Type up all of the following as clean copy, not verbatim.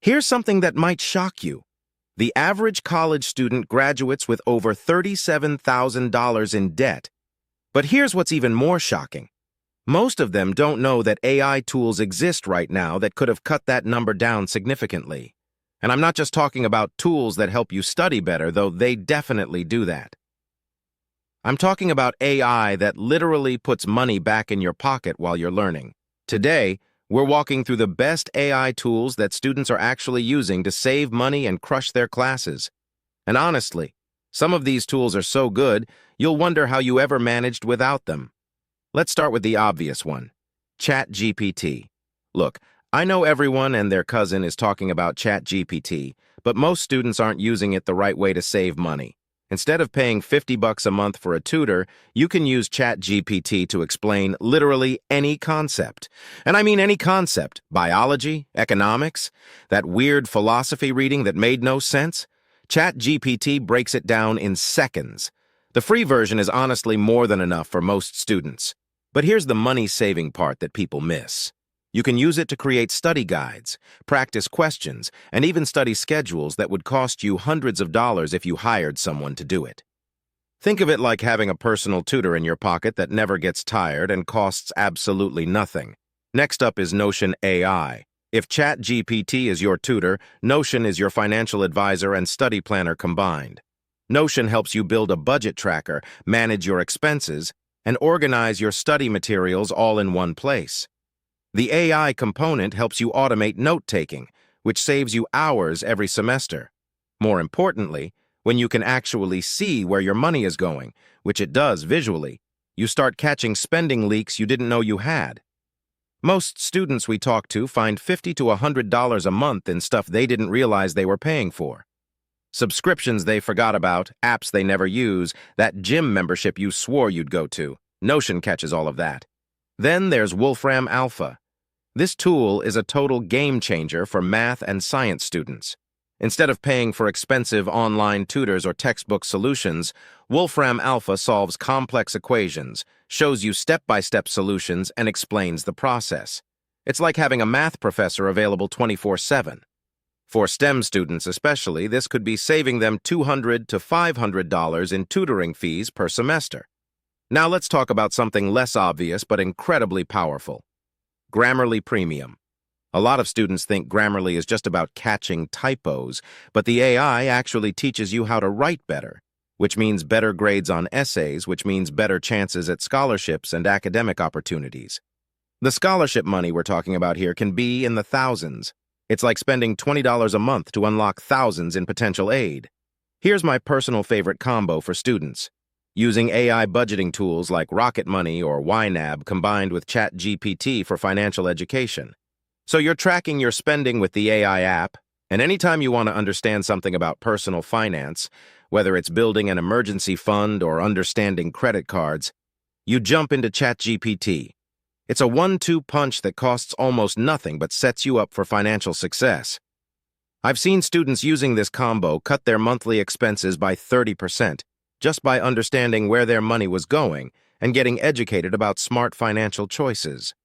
Here's something that might shock you. The average college student graduates with over $37,000 in debt. But here's what's even more shocking. Most of them don't know that AI tools exist right now that could have cut that number down significantly. And I'm not just talking about tools that help you study better, though they definitely do that. I'm talking about AI that literally puts money back in your pocket while you're learning. Today, we're walking through the best AI tools that students are actually using to save money and crush their classes. And honestly, some of these tools are so good, you'll wonder how you ever managed without them. Let's start with the obvious one, ChatGPT. Look, I know everyone and their cousin is talking about ChatGPT, but most students aren't using it the right way to save money. Instead of paying $50 a month for a tutor, you can use ChatGPT to explain literally any concept. And I mean any concept. Biology, economics, that weird philosophy reading that made no sense. ChatGPT breaks it down in seconds. The free version is honestly more than enough for most students. But here's the money-saving part that people miss. You can use it to create study guides, practice questions, and even study schedules that would cost you hundreds of dollars if you hired someone to do it. Think of it like having a personal tutor in your pocket that never gets tired and costs absolutely nothing. Next up is Notion AI. If ChatGPT is your tutor, Notion is your financial advisor and study planner combined. Notion helps you build a budget tracker, manage your expenses, and organize your study materials all in one place. The AI component helps you automate note-taking, which saves you hours every semester. More importantly, when you can actually see where your money is going, which it does visually, you start catching spending leaks you didn't know you had. Most students we talk to find $50 to $100 a month in stuff they didn't realize they were paying for. Subscriptions they forgot about, apps they never use, that gym membership you swore you'd go to. Notion catches all of that. Then there's Wolfram Alpha. This tool is a total game changer for math and science students. Instead of paying for expensive online tutors or textbook solutions, Wolfram Alpha solves complex equations, shows you step-by-step solutions, and explains the process. It's like having a math professor available 24/7. For STEM students especially, this could be saving them $200 to $500 in tutoring fees per semester. Now let's talk about something less obvious but incredibly powerful. Grammarly Premium. A lot of students think Grammarly is just about catching typos, but the AI actually teaches you how to write better, which means better grades on essays, which means better chances at scholarships and academic opportunities. The scholarship money we're talking about here can be in the thousands. It's like spending $20 a month to unlock thousands in potential aid. Here's my personal favorite combo for students. Using AI budgeting tools like Rocket Money or YNAB combined with ChatGPT for financial education. So you're tracking your spending with the AI app, and anytime you want to understand something about personal finance, whether it's building an emergency fund or understanding credit cards, you jump into ChatGPT. It's a 1-2 punch that costs almost nothing but sets you up for financial success. I've seen students using this combo cut their monthly expenses by 30%. Just by understanding where their money was going and getting educated about smart financial choices.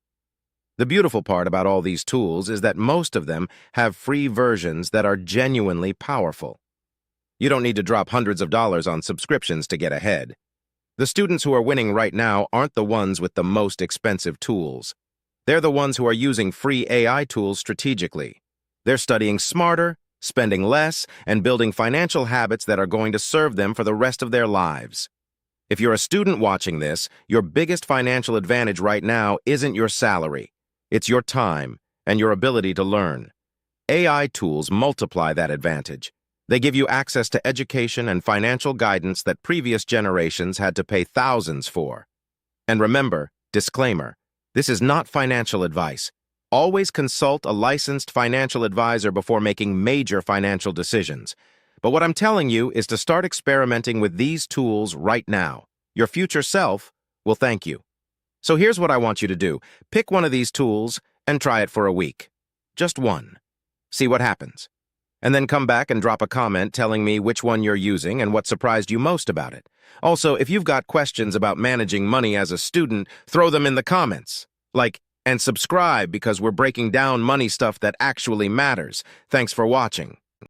The beautiful part about all these tools is that most of them have free versions that are genuinely powerful. You don't need to drop hundreds of dollars on subscriptions to get ahead. The students who are winning right now aren't the ones with the most expensive tools. They're the ones who are using free AI tools strategically. They're studying smarter, spending less, and building financial habits that are going to serve them for the rest of their lives. If you're a student watching this, your biggest financial advantage right now isn't your salary. It's your time and your ability to learn. AI tools multiply that advantage. They give you access to education and financial guidance that previous generations had to pay thousands for. And remember, disclaimer, this is not financial advice. Always consult a licensed financial advisor before making major financial decisions. But what I'm telling you is to start experimenting with these tools right now. Your future self will thank you. So here's what I want you to do. Pick one of these tools and try it for a week. Just one. See what happens. And then come back and drop a comment telling me which one you're using and what surprised you most about it. Also, if you've got questions about managing money as a student, throw them in the comments. Like, And subscribe because we're breaking down money stuff that actually matters. Thanks for watching.